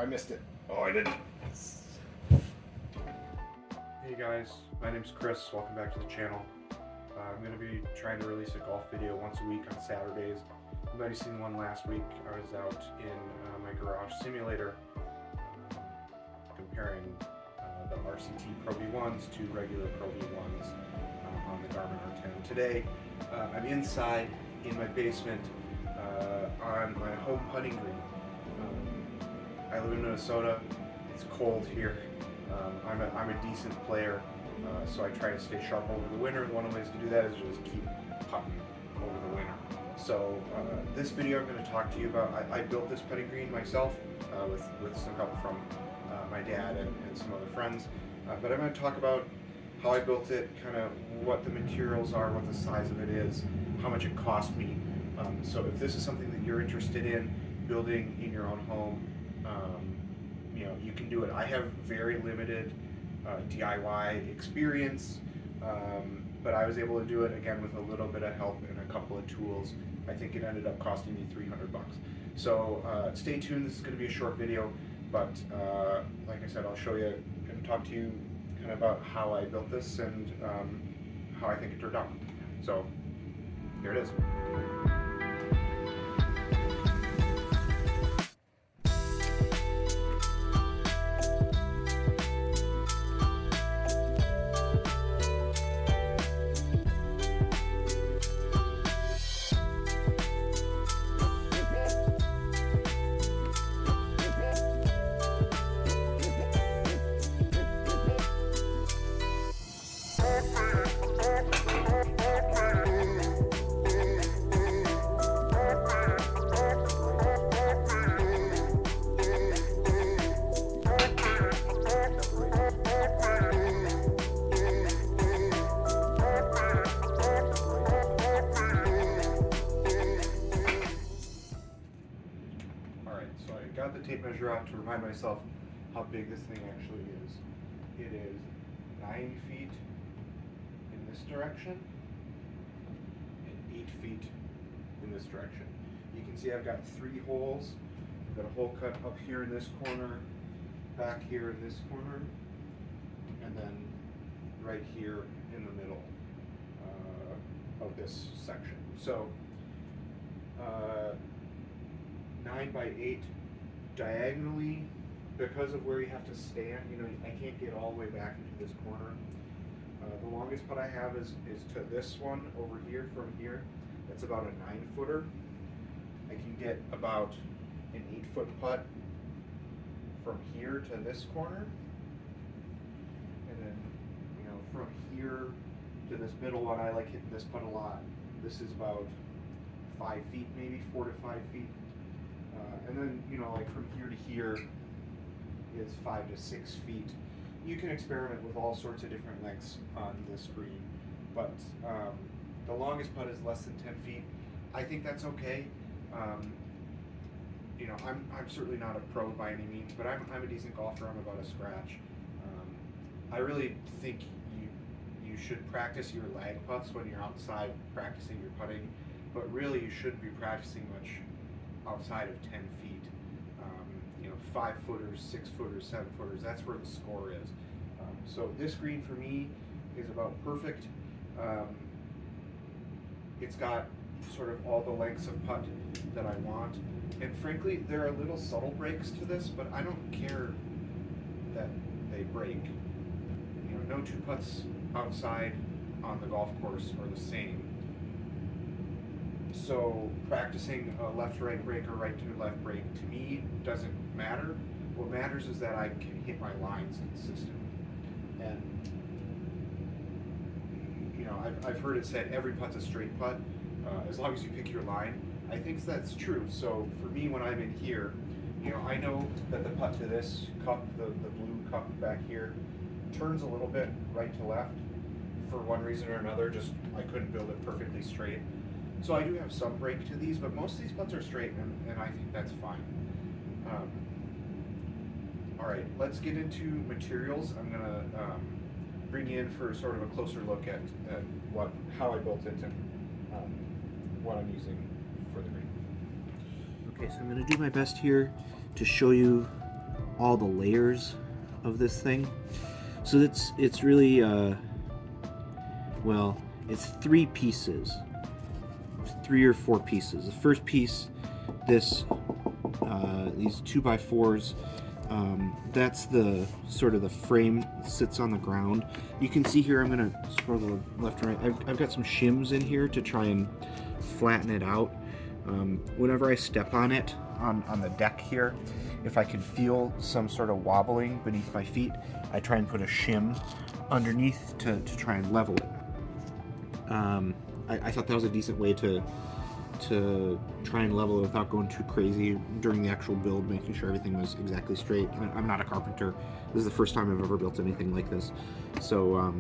I missed it. Oh, I didn't. Hey guys, my name's Chris. Welcome back to the channel. I'm going to be trying to release a golf video once a week on Saturdays. You might have seen one last week. I was out in my garage simulator comparing the RCT Pro V1s to regular Pro V1s on the Garmin R10. Today, I'm inside in my basement on my home putting green. I live in Minnesota. It's cold here. I'm a decent player, so I try to stay sharp over the winter. One of the ways to do that is just keep putting over the winter. So this video I'm going to talk to you about, I built this putting green myself with some help from my dad and some other friends. But I'm going to talk about how I built it, kind of what the materials are, what the size of it is, how much it cost me. So if this is something that you're interested in building in your own home, you can do it. I have very limited DIY experience, but I was able to do it again with a little bit of help and a couple of tools. I think it ended up costing me $300. So stay tuned. This is going to be a short video, but like I said, I'll show you and talk to you kind of about how I built this and how I think it turned out. So here it is. Got the tape measure out to remind myself how big this thing actually is. It is 9 feet in this direction and 8 feet in this direction. You can see I've got 3 holes. I've got a hole cut up here in this corner, back here in this corner, and then right here in the middle of this section. So 9 by 8 diagonally, because of where you have to stand, I can't get all the way back into this corner. The longest putt I have is to this one over here from here. That's about a 9-footer. I can get about an 8-foot putt from here to this corner. And then, from here to this middle one, I like hitting this putt a lot. This is about 5 feet, maybe 4 to 5 feet. And then, like from here to here is 5 to 6 feet. You can experiment with all sorts of different lengths on this green, but the longest putt is less than 10 feet. I think that's okay. I'm certainly not a pro by any means, but I'm a decent golfer. I'm about a scratch. I really think you should practice your lag putts when you're outside practicing your putting, but really you shouldn't be practicing much outside of 10 feet. 5-footers, 6-footers, 7-footers, that's where the score is. So this green for me is about perfect. It's got sort of all the lengths of putt that I want. And frankly, there are little subtle breaks to this, but I don't care that they break. No 2 putts outside on the golf course are the same. So practicing a left-right break or right-to-left break to me doesn't matter. What matters is that I can hit my lines consistently. And I've heard it said every putt's a straight putt as long as you pick your line. I think that's true. So for me, when I'm in here, I know that the putt to this cup, the blue cup back here, turns a little bit right to left for one reason or another. Just I couldn't build it perfectly straight. So I do have some break to these, but most of these putts are straight, and I think that's fine. All right, let's get into materials. I'm gonna bring you in for sort of a closer look at how I built it and what I'm using for the green. Okay, so I'm gonna do my best here to show you all the layers of this thing. So it's really well, it's 3 pieces, 3 or 4 pieces. The first piece, these 2x4s, that's the sort of the frame that sits on the ground. You can see here, I'm gonna scroll the left and right. I've got some shims in here to try and flatten it out. Whenever I step on it on the deck here, if I can feel some sort of wobbling beneath my feet, I try and put a shim underneath to try and level it. I thought that was a decent way to try and level it without going too crazy during the actual build, making sure everything was exactly straight. I'm not a carpenter. This is the first time I've ever built anything like this. So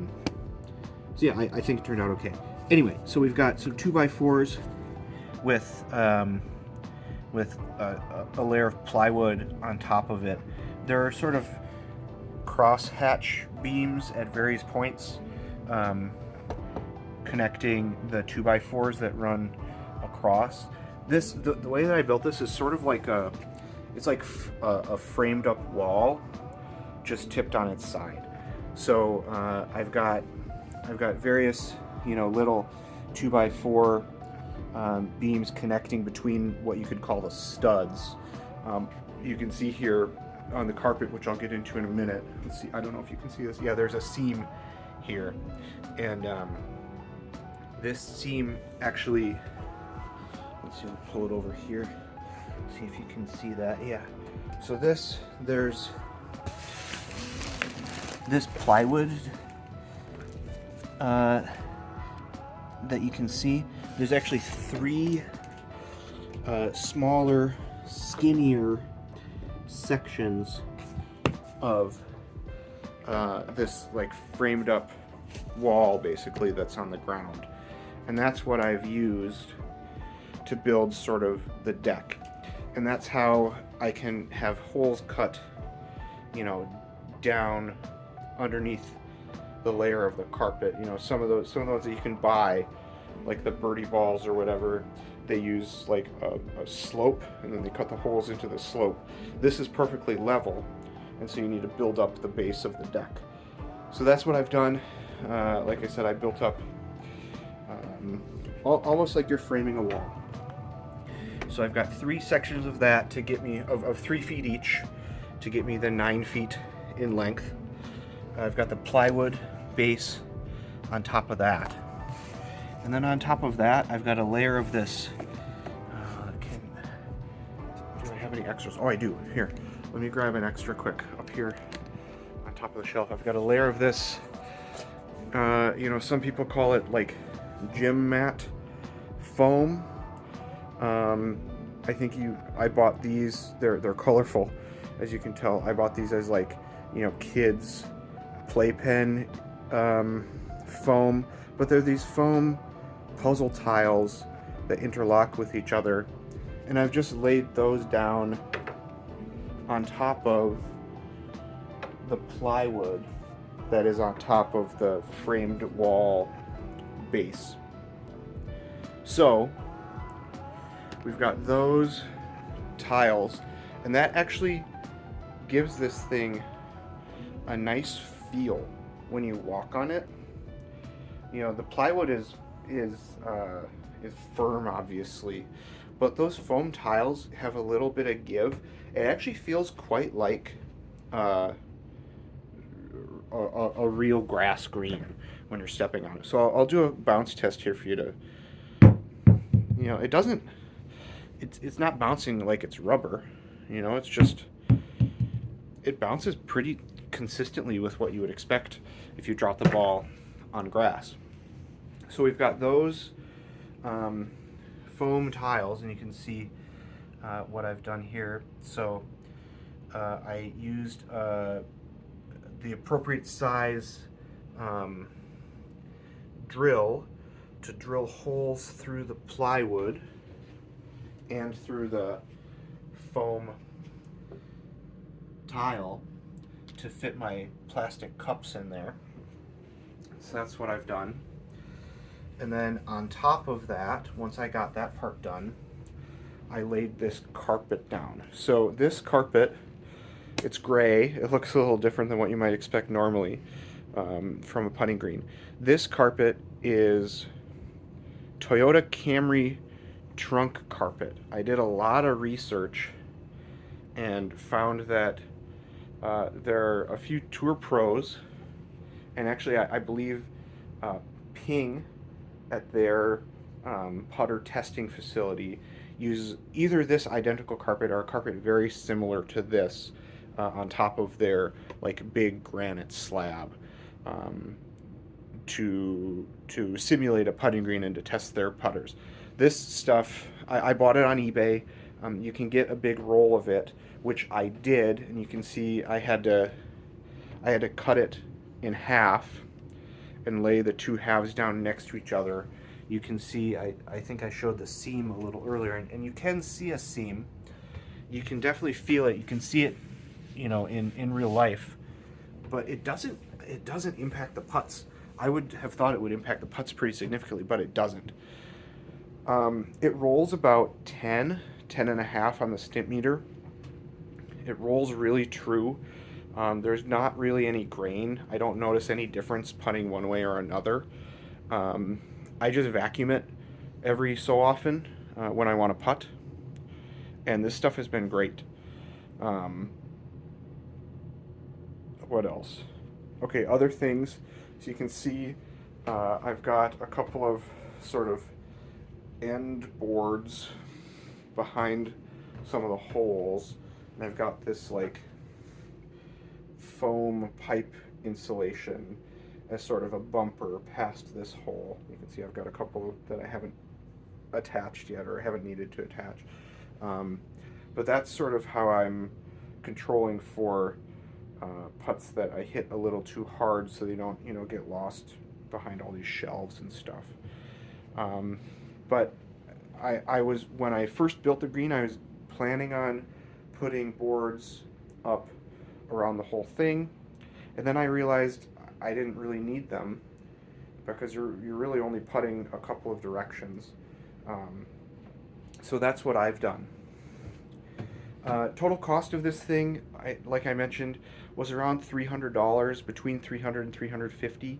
yeah, I think it turned out okay. Anyway, so we've got some 2x4s with a layer of plywood on top of it. There are sort of cross-hatch beams at various points, connecting the 2x4s that run across. The way that I built this is sort of like it's like a framed up wall, just tipped on its side. So I've got various, little 2x4 beams connecting between what you could call the studs. You can see here on the carpet, which I'll get into in a minute. Let's see, I don't know if you can see this. Yeah, there's a seam here, and this seam actually, let's see, I'll pull it over here, see if you can see that. Yeah, so there's this plywood that you can see. There's actually 3 smaller, skinnier sections of this like framed up wall, basically, that's on the ground, and that's what I've used to build sort of the deck. And that's how I can have holes cut, down underneath the layer of the carpet. Some of those that you can buy, like the birdie balls or whatever, they use like a slope, and then they cut the holes into the slope. This is perfectly level, and so you need to build up the base of the deck. So that's what I've done. Like I said, I built up almost like you're framing a wall. So I've got 3 sections of that to get me, of 3 feet each, to get me the 9 feet in length. I've got the plywood base on top of that. And then on top of that, I've got a layer of this. Do I have any extras? Oh, I do. Here, let me grab an extra quick up here on top of the shelf. I've got a layer of this. Some people call it like gym mat foam. I bought these. They're colorful, as you can tell. I bought these as like, kids playpen foam, but they're these foam puzzle tiles that interlock with each other, and I've just laid those down on top of the plywood that is on top of the framed wall base. So we've got those tiles, and that actually gives this thing a nice feel when you walk on it. The plywood is firm, obviously, but those foam tiles have a little bit of give. It actually feels quite like a real grass green when you're stepping on it. So I'll do a bounce test here for you to, it doesn't, it's not bouncing like it's rubber, it's just, it bounces pretty consistently with what you would expect if you drop the ball on grass. So we've got those foam tiles, and you can see what I've done here. So I used the appropriate size drill to drill holes through the plywood and through the foam tile to fit my plastic cups in there. So that's what I've done. And then on top of that, once I got that part done, I laid this carpet down. So this carpet It's gray. It looks a little different than what you might expect normally from a putting green. This carpet is Toyota Camry trunk carpet. I did a lot of research and found that there are a few tour pros, and actually, I believe Ping at their putter testing facility uses either this identical carpet or a carpet very similar to this on top of their like big granite slab um, to simulate a putting green and to test their putters. This stuff I bought it on eBay. You can get a big roll of it, which I did, and you can see I had to cut it in half and lay the two halves down next to each other. You can see, I think I showed the seam a little earlier, and you can see a seam. You can definitely feel it. You can see it, in real life, but it doesn't impact the putts. I would have thought it would impact the putts pretty significantly, but it doesn't. It rolls about 10 and a half on the Stimpmeter. It rolls really true. There's not really any grain. I don't notice any difference putting one way or another. I just vacuum it every so often when I want to putt, and this stuff has been great. What else? Okay, other things. So you can see I've got a couple of sort of end boards behind some of the holes, and I've got this like foam pipe insulation as sort of a bumper past this hole. You can see I've got a couple that I haven't attached yet or haven't needed to attach. But that's sort of how I'm controlling for putts that I hit a little too hard so they don't, get lost behind all these shelves and stuff. But when I first built the green, I was planning on putting boards up around the whole thing, and then I realized I didn't really need them because you're really only putting a couple of directions. So that's what I've done. Total cost of this thing, like I mentioned, was around $300, between $300 and $350.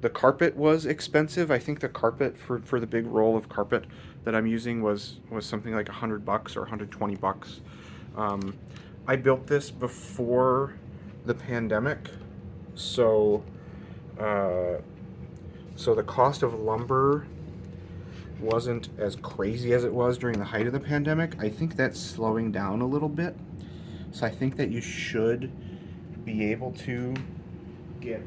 The carpet was expensive. I think the carpet for the big roll of carpet that I'm using was something like $100 or $120. I built this before the pandemic, so the cost of lumber wasn't as crazy as it was during the height of the pandemic. I think that's slowing down a little bit. So I think that you should be able to get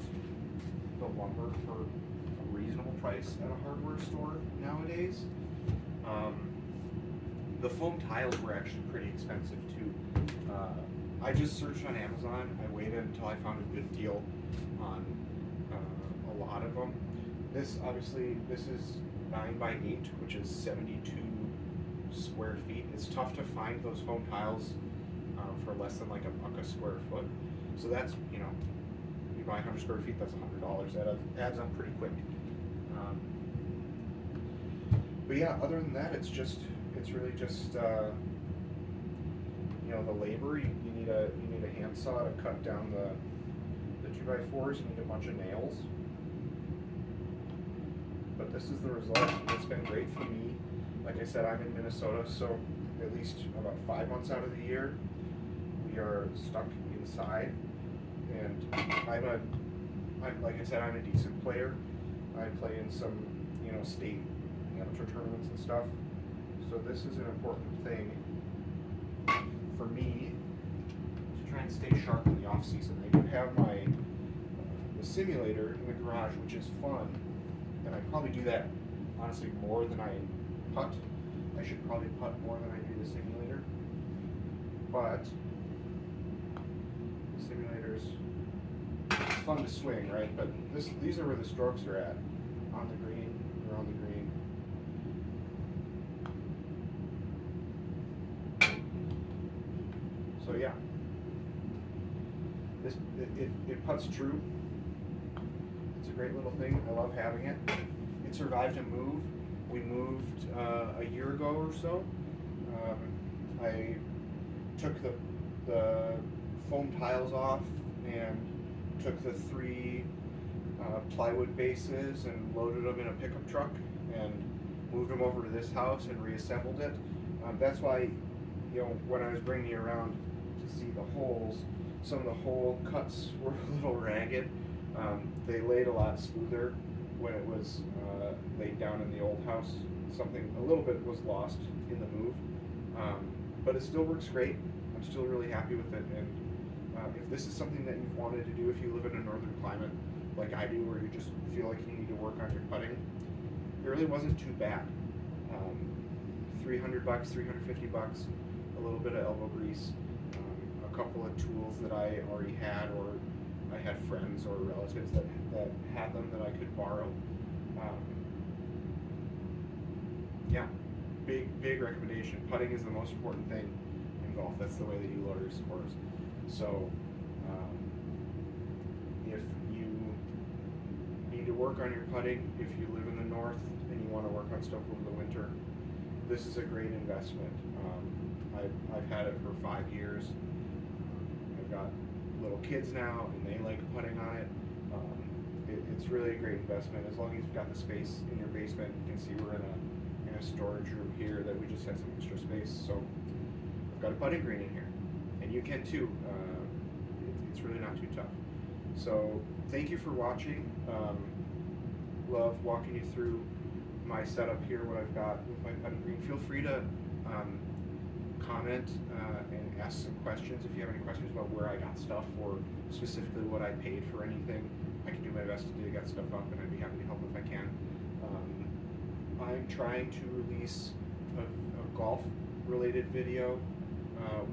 the lumber for a reasonable price at a hardware store nowadays. The foam tiles were actually pretty expensive too. I just searched on Amazon. I waited until I found a good deal on a lot of them. This is 9 by 8, which is 72 square feet. It's tough to find those foam tiles for less than like $1 a square foot. So that's, you buy 100 square feet, that's $100. That adds up pretty quick. But yeah, other than that, it's really just the labor. You need a handsaw to cut down the 2x4s. You need a bunch of nails. But this is the result. It's been great for me. Like I said, I'm in Minnesota, so at least about 5 months out of the year, we are stuck inside. And like I said, I'm a decent player. I play in some, state amateur tournaments and stuff. So this is an important thing for me to try and stay sharp in the off season. I do have the simulator in the garage, which is fun. And I probably do that, honestly, more than I putt. I should probably putt more than I do the simulator. But the simulator's it's fun to swing, right? But these are where the strokes are at. On the green, around the green. So yeah. It putts true. It's a great little thing. I love having it. It survived a move. We moved a year ago or so. I took the foam tiles off and took the three plywood bases and loaded them in a pickup truck and moved them over to this house and reassembled it. That's why, when I was bringing you around to see the holes, some of the hole cuts were a little ragged. They laid a lot smoother when it was laid down in the old house. Something, a little bit was lost in the move, but it still works great. I'm still really happy with it, and if this is something that you've wanted to do, if you live in a northern climate like I do, where you just feel like you need to work on your putting, it really wasn't too bad. $300, $350, a little bit of elbow grease, a couple of tools that I already had, or I had friends or relatives that had them that I could borrow. Yeah, big recommendation. Putting is the most important thing in golf. That's the way that you lower your scores. So if you need to work on your putting, if you live in the north and you want to work on stuff over the winter, this is a great investment. I've had it for 5 years. I've got little kids now, and they like putting on it. It's really a great investment as long as you've got the space in your basement. You can see we're in a storage room here that we just had some extra space. So I've got a putting green in here, and you can too. It's really not too tough. So thank you for watching. Love walking you through my setup here, what I've got with my putting green. Feel free to comment and ask some questions if you have any questions about where I got stuff, or specifically what I paid for anything. I can do my best to dig that stuff up, and I'd be happy to help if I can. I'm trying to release a golf related video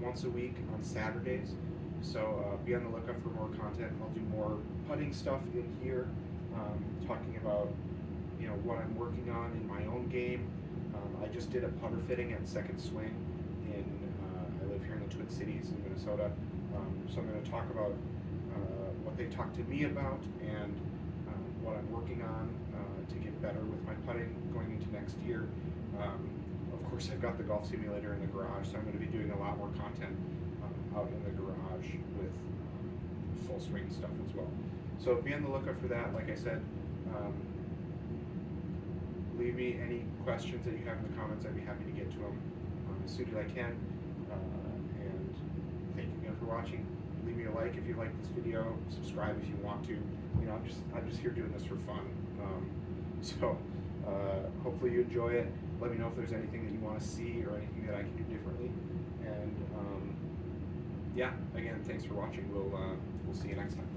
once a week on Saturdays, so be on the lookout for more content. I'll do more putting stuff in here, talking about what I'm working on in my own game. I just did a putter fitting at Second Swing in I live here in the Twin Cities in Minnesota, so I'm going to talk about what they talked to me about, and what I'm working on to get better with my putting going into next year. Of course, I've got the golf simulator in the garage, so I'm going to be doing a lot more content out in the garage with full swing stuff as well. So be on the lookout for that. Like I said, leave me any questions that you have in the comments. I'd be happy to get to them as soon as I can. And thank you again for watching. Leave me a like if you like this video. Subscribe if you want to. I'm just here doing this for fun. So hopefully you enjoy it. Let me know if there's anything that you want to see or anything that I can do differently. And yeah, again, thanks for watching. We'll see you next time.